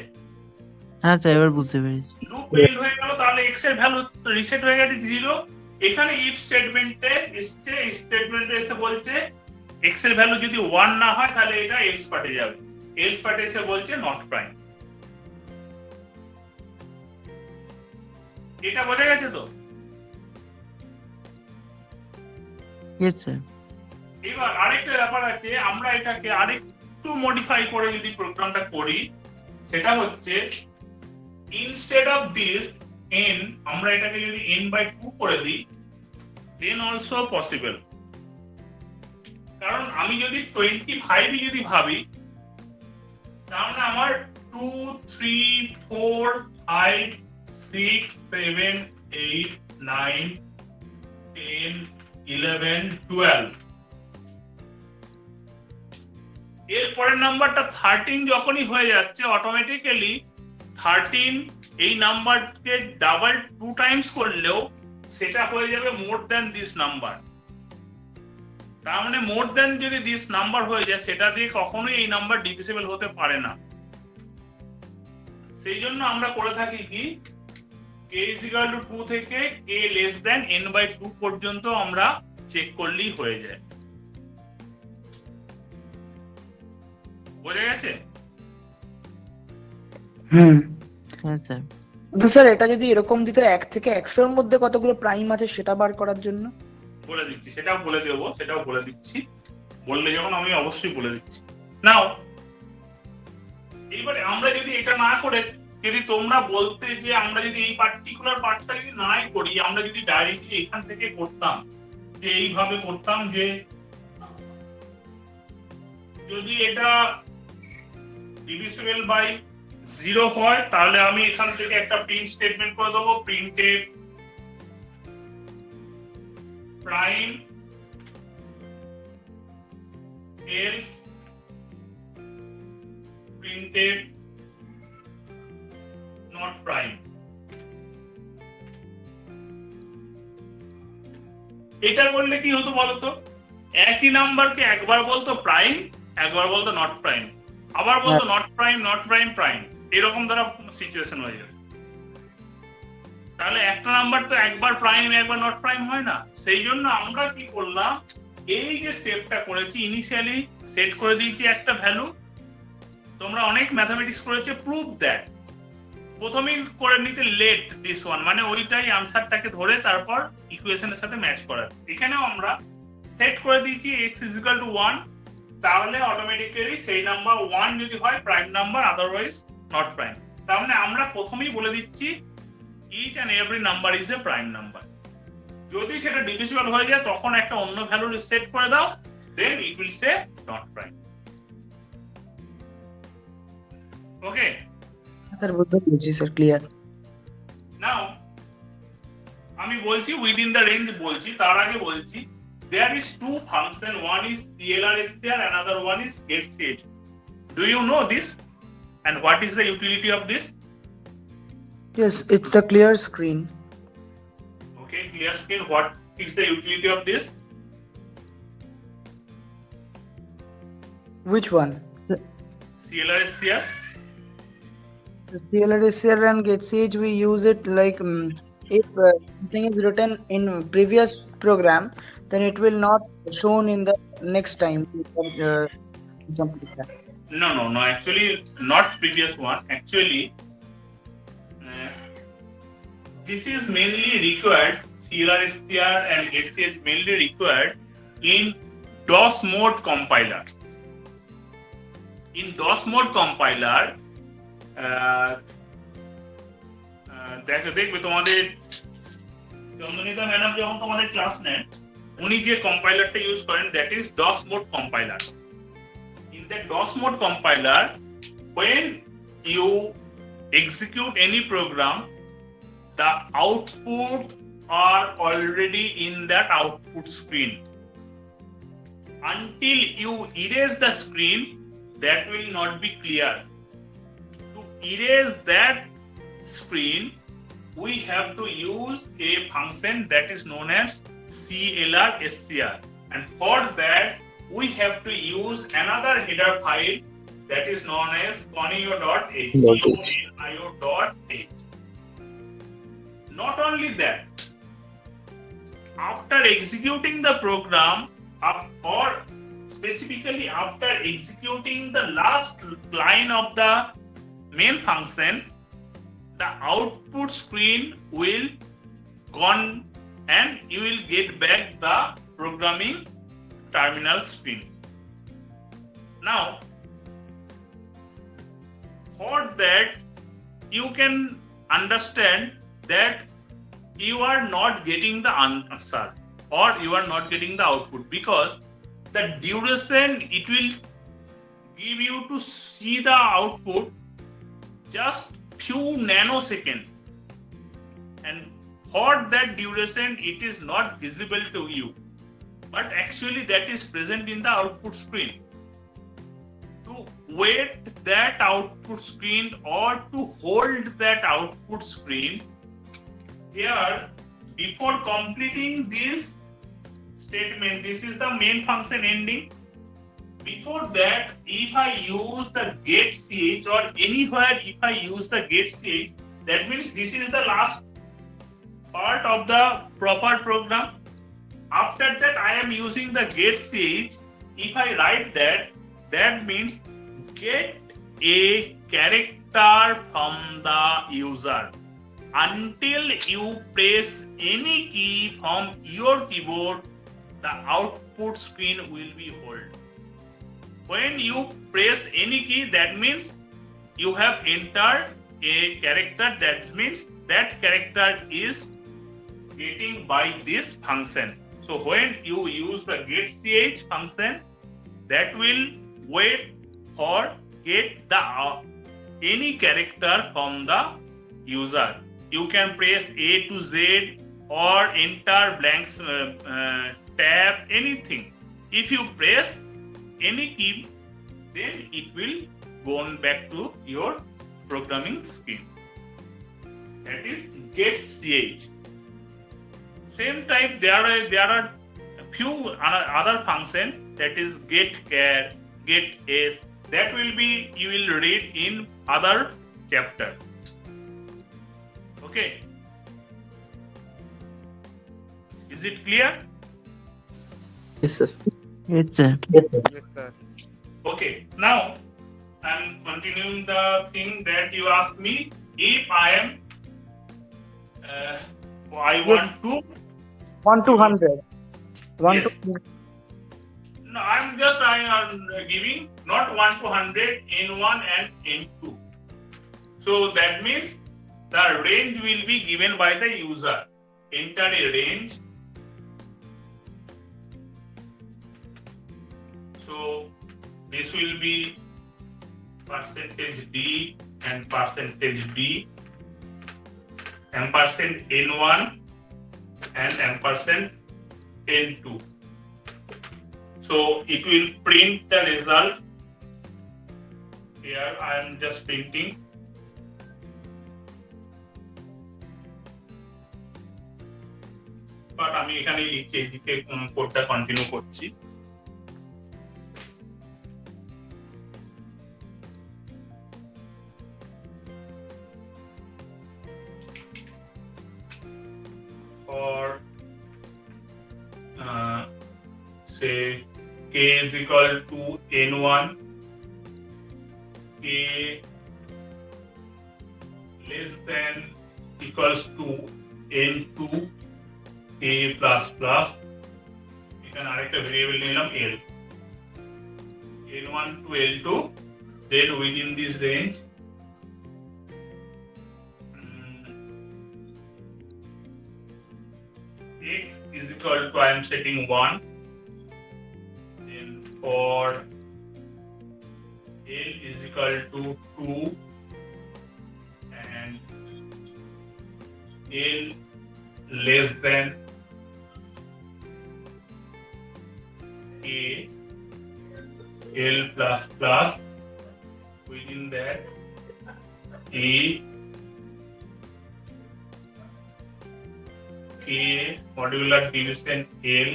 হ্যাঁ স্যার এবার বুঝতে পেরেছি। লুপ এন্ড হয়ে গেল, তাহলে x এর ভ্যালু রিসেট হয়ে গেছে 0। এখানে ইফ স্টেটমেন্টে এসছে, এই স্টেটমেন্টে এসে বলছে x এর ভ্যালু যদি 1 না হয় তাহলে এটা এলস পার্টে যাবে, এলস পার্টে এসে বলছে নট প্রাইম। এটা বোঝা গেছে তো? Yes sir. এবার আরেকটা ব্যাপার আছে, আমরা এটাকে আরেকটু মডিফাই করে যদি প্রোগ্রামটা করি, সেটা হচ্ছে ইনস্টেড অফ দিস n, আমরা এটাকে যদি n/2 করে দিই, দেন অলসো পসিবল। কারণ আমি যদি 25 যদি ভাবি, তাহলে আমার 2, 3, 4, 5, 6, 7, 8, 9, 10, 11, 12, এরপরের নাম্বারটা 13 যখনই হয়ে যাচ্ছে অটোমেটিক্যালি 13 এই নাম্বারকে ডাবল 2 টাইমস করলেও সেটা হয়ে যাবে মোর দ্যান দিস নাম্বার। তার মানে মোর দ্যান যদি দিস নাম্বার হয়ে যায় সেটা দিয়ে কখনোই এই নাম্বার ডিভিজিবল হতে পারে না। সেই জন্য আমরা করে থাকি কি, k = 2 থেকে k < n/2 পর্যন্ত আমরা চেক করলেই হয়ে যায়। বোঝা গেছে? হুম হ্যাঁ স্যার। কিন্তু স্যার এটা যদি এরকম দিত 1 থেকে 100 এর মধ্যে কতগুলো প্রাইম আছে সেটা বার করার জন্য। বলে দিচ্ছি, সেটাও বলে দেবো, সেটাও বলে দিচ্ছি। বললে যখন আমি অবশ্যই বলে দিচ্ছি। নাও এইবারে আমরা যদি এটা না করে, যদি তোমরা বলতে যে আমরা যদি এই পার্টিকুলার পার্টটা যদি নাই করি, আমরা যদি ডাইরেক্টলি এখান থেকে করতাম, যে এইভাবে করতাম যে যদি এটা ডিভিজিবল বাই 0 হয়, তাহলে আমি এখান থেকে একটা প্রিন্ট স্টেটমেন্ট করে দেবো, printed prime else printed not prime. এটা করলে কি হতো বলতো, একই নাম্বারকে একবার বলতো প্রাইম, একবার বলতো নট প্রাইম, আবার বলতো not prime, not prime, prime, এরকম দ্বারা সিচুয়েশন হয়ে যাবে। তাহলে একটা নাম্বার তো একবার প্রাইম একবার নট প্রাইম হয় না। সেই জন্য আমরা কি করলাম, এই যে স্টেপটা করেছি, ইনিশিয়ালি সেট করে দিয়েছি একটা ভ্যালু। তোমরা অনেক ম্যাথমেটিক্স করেছে, প্রুভ দ্যাট প্রথমেই করে নিতে লেট দিস ওয়ান, মানে ওইটাই আনসারটাকে ধরে তারপর ইকুয়েশনের সাথে ম্যাচ করার। এখানেও আমরা সেট করে দিয়েছি x is equal to 1, তাহলে অটোমেটিক্যালি সেই নাম্বার 1 যদি হয় prime number, otherwise not prime. তার মানে আমরা প্রথমেই বলে দিচ্ছি each and every number is a prime number। যদি সেটা ডিভিজিবল হয়ে যায় তখন একটা অন্য ভ্যালু সেট করে দাও, then it will say not prime। Okay sir বুঝতে পেরেছি স্যার, ক্লিয়ার। নাও আমি বলছি উইদিন দ্য রেঞ্জ বলছি, তার আগে বলছি there is two function, one is CLR_SCR, another one is getCH। do you know this and what is the utility of this? Yes, it's a clear screen. Okay, clear screen, what is the utility of this? Which one? CLR_SCR? CLR_SCR and getCH, we use it like if something is written in previous program, then it will not shown in the next time. Something like that. No, actually not previous one, actually this is mainly required, CLR_SCR and getCH mainly required in DOS mode compiler। in DOS mode compiler দেখবে তোমাদের চন্দ্রনীতা madam যখন তোমাদের class নেন, উনি যে কম্পাইলারটা use করেন, that is DOS mode compiler। in the DOS mode compiler, when you execute any program, the output are already in that output screen. Until you erase the screen, that will not be clear. To erase that screen, we have to use a function that is known as CLR_SCR, and for that we have to use another header file that is known as conio.h. Not only that, after executing the program, or specifically after executing the last line of the main function, the output screen will gone and you will get back the programming terminal screen. Now, for that you can understand that you are not getting the answer or you are not getting the output, because the duration it will give you to see the output just few nanoseconds, and for that duration it is not visible to you, but actually that is present in the output screen. To wait that output screen or to hold that output screen, here before completing this statement, this is the main function ending. Before that, if I use the getCH or anywhere if I use the getCH, that means this is the last part of the proper program. After that I am using the getCH. If I write that, that means get a character enter from the user. Until you press any key from your keyboard, the output screen will be hold. When you press any key, that means you have entered a character. That means that character is getting by this function. So when you use the getCH function, that will wait for get the any character from the user. You can press A to Z or enter blank tab, anything. If you press any key, then it will go on back to your programming screen. That is getCH. Same type, there are a few other function, that is getChar, getS. That will be, you will read in other chapter. Okay. Is it clear? Yes, sir. Yes, sir. Yes, sir. Okay. Now I'm continuing the thing that you asked me. If I am, I want to. 1 to 100. 1 Yes. to No, I am giving not 1 to 100, N1 and N2. So that means the range will be given by the user. Enter a range. So this will be %D and %D, ampersand N1 and ampersand N2. So it will print the result. Here I am just printing. But আমি এখানে লিখছি, এদিকে কোডটা continue করছি। For say k is equal to n1, k less than equals to n2, k plus plus, এখানে আরেকটা variable নিলাম l, n1 to l2, then within this range x is equal to, I am setting 1, then for l is equal to 2 and l less than k, l plus plus, within that a k modular division l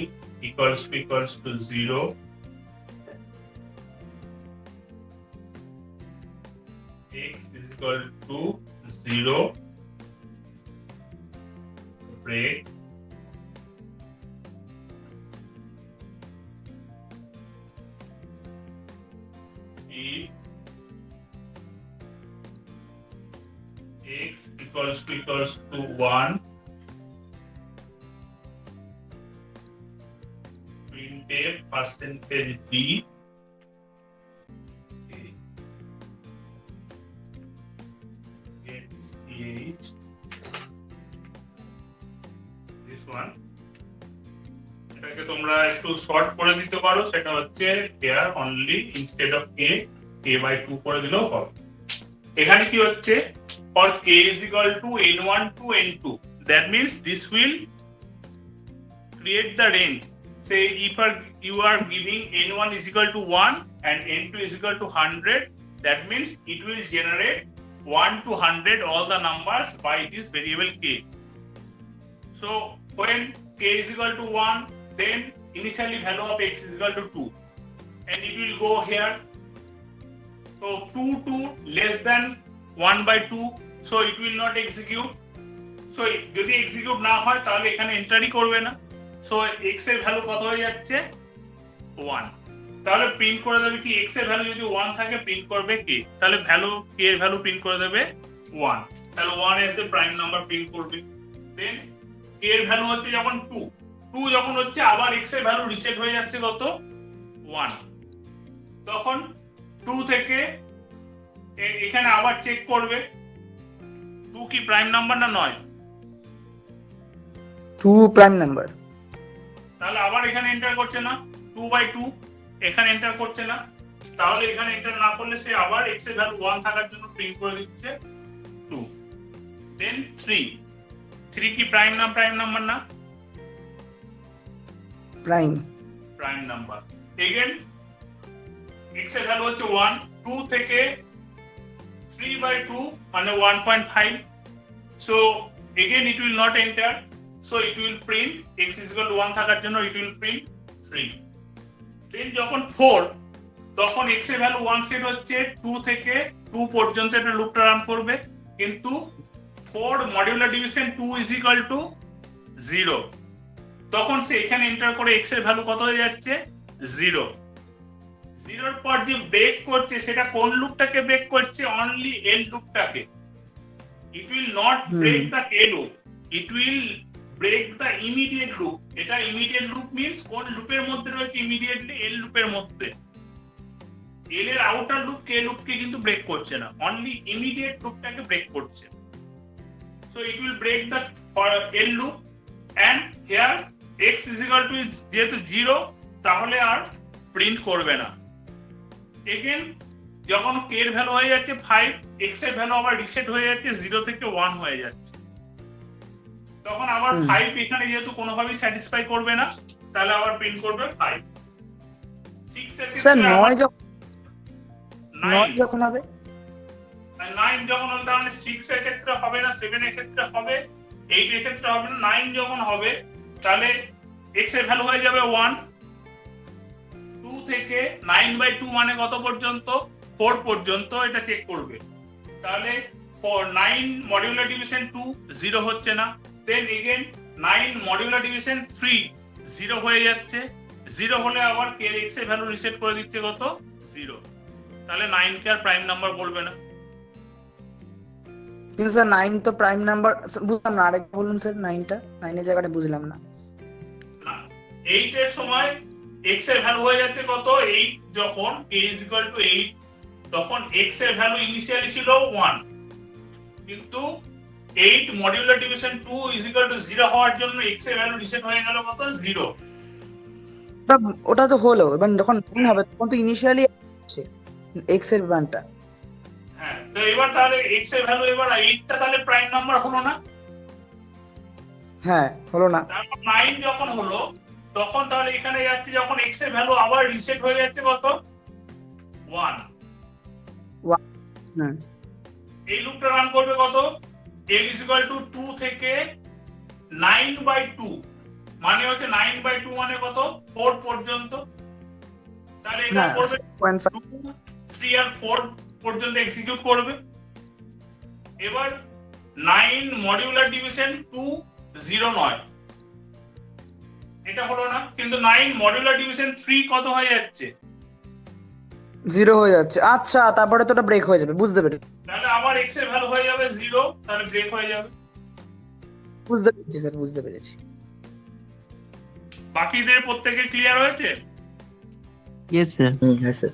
equals to 0, x is equal to 0, break, if x equals to 1, printf %d, getCH, this one, এটাকে তোমরা একটু short করে দিতে পারো, সেটা হচ্ছে here only instead of k by 2 করে দিলেও হবে। এখানে কি হচ্ছে, for k is equal to n1 to n2, that means this will create the range. Say if you are giving n1 is equal to 1 and n2 is equal to 100, that means it will generate 1 to 100 all the numbers by this variable k. So when k is equal to 1, then initially value of x is equal to 2 and it will go here. So 2 to less than 1 by 2, so it will not execute. So যদি execute না হয় তাহলে এখানে এন্টারই করবে না। So x এর value কত হয়ে যাচ্ছে 1, তাহলে প্রিন্ট করে দেবে কি x এর ভ্যালু যদি 1 থাকে প্রিন্ট করবে k, তাহলে ভ্যালু k এর ভ্যালু প্রিন্ট করে দেবে 1, তাহলে 1 এসে প্রাইম নাম্বার প্রিন্ট করবে। দেন k এর ভ্যালু হচ্ছে যখন 2 যখন হচ্ছে আবার x এর ভ্যালু রিসেট হয়ে যাচ্ছে কত 1, তখন 2 থেকে এখানে আবার চেক করবে 2 কি প্রাইম নাম্বার না নয়, 2 prime number. তাহলে আবার এখানে এন্টার করছে না 2/2, এখানে এন্টার করছে না, তাহলে এখানে এন্টার না করলে সে আবার x এর ভ্যালু 1 থাকার জন্য প্রিন্ট করে দিচ্ছে 2। দেন 3 কি প্রাইম নাম্বার না, Prime. Prime number. Again x এর ভ্যালু হচ্ছে 1, 2 থেকে 3/2 মানে 1.5, so again it will not enter, so it will print x is equal to 1 থাকার জন্য it will print 3। দেন যখন 4 তখন x এর ভ্যালু 1 সেট হচ্ছে 2 থেকে 2 পর্যন্ত এটা লুপটা রান করবে, কিন্তু 4 modular division 2 is equal to 0, তখন সে এখানে এন্টার করে x এর ভ্যালু কত হয়ে যাচ্ছে 0। 0 এর পর যে ব্রেক করছে সেটা কোন লুপটাকে ব্রেক করছে, অনলি এল লুপটাকে। It will not break the K loop, it will break the immediate loop. এটা ইমিডিয়েট লুপ মিন্স কোন লুপের মধ্যে রয়েছে, ইমিডিয়েটলি এল লুপের মধ্যে। এল এর আউটার লুপ কে লুপকে কিন্তু ব্রেক করছে না, অনলি ইমিডিয়েট লুপটাকে ব্রেক করছে। So it will break the L loop and here x is equal to যেহেতু 0 তাহলে আর প্রিন্ট করবে না। এগেন যখন k এর ভ্যালু হয়ে যাচ্ছে 5, x এর ভ্যালু আবার রিসেট হয়ে যাচ্ছে 0 থেকে 1 হয়ে যাচ্ছে, তখন আবার 5 এখানে যেহেতু কোনোভাবেই স্যাটিসফাই করবে না, তাহলে আবার প্রিন্ট করবে 5। 6 এর স্যার ক্ষেত্রে 9 যখন হবে 9 যখন হবে তাহলে 6 এর ক্ষেত্রে হবে না, 7 এর ক্ষেত্রে হবে, 8 এর ক্ষেত্রে হবে না। 9 যখন হবে তাহলে x এর ভ্যালু হয়ে যাবে 1, 2 থেকে 9/2 মানে কত পর্যন্ত 4 পর্যন্ত এটা চেক করবে, তাহলে 9 মডিউলার ডিভিশন 2 0 হচ্ছে না। দেন এগেন 9 মডিউলার ডিভিশন 3 0 হয়ে যাচ্ছে, 0 হলে আবার k এর x এর ভ্যালু রিসেট করে দিচ্ছে কত 0, তাহলে 9 কে আর প্রাইম নাম্বার বলবে না। কিন্তু স্যার 9 তো প্রাইম নাম্বার বুঝলাম না, আরেকবার বলুন স্যার 9টা, 9 এর জায়গাটা বুঝলাম না। 8 এর সময় x এর ভ্যালু হয়ে যাচ্ছে কত 8, যখন k is equal to 8 তখন x এর ভ্যালু ইনিশিয়ালি ছিল 1, কিন্তু 8 modular division 2 is equal to 0 হওয়ার জন্য x এর ভ্যালু রিসেট হয়ে গেল কত 0। ওটা তো হলো, এবার যখন 9 হবে তখন তো ইনিশিয়ালি আছে x এর মানটা। হ্যাঁ, তো এবার তাহলে x এর ভ্যালু এবার 8টা তাহলে প্রাইম নাম্বার হলো না, হ্যাঁ হলো না। তারপর 9 যখন হলো তখন তাহলে এখানে যাচ্ছে যখন x এর ভ্যালু আবার রিসেট হয়ে যাচ্ছে কত 1, হুম এই লুপটা রান করবে কত l is equal to 2 থেকে 9/2 মানে হচ্ছে 9/2 মানে কত 4 পর্যন্ত, তাহলে এটা হ্যাঁ, করবে 0.5 2, 3 আর 4 পর্যন্ত এক্সিকিউট করবে। এবার 9 মডিউলার ডিভিশন 2 0 নয়, এটা হলো না, কিন্তু 9 মডিউলার ডিভিশন 3 কত হয়ে যাচ্ছে 0 হয়ে যাচ্ছে। আচ্ছা, তারপরে তো ওটা ব্রেক হয়ে যাবে, বুঝতে পেরেছি তাহলে আবার x এর ভ্যালু হয়ে যাবে 0, তাহলে ব্রেক হয়ে যাবে। বুঝতে পেরেছি স্যার, বুঝতে পেরেছি। বাকিদের প্রত্যেকে ক্লিয়ার হয়েছে? Yes sir. হ্যাঁ স্যার।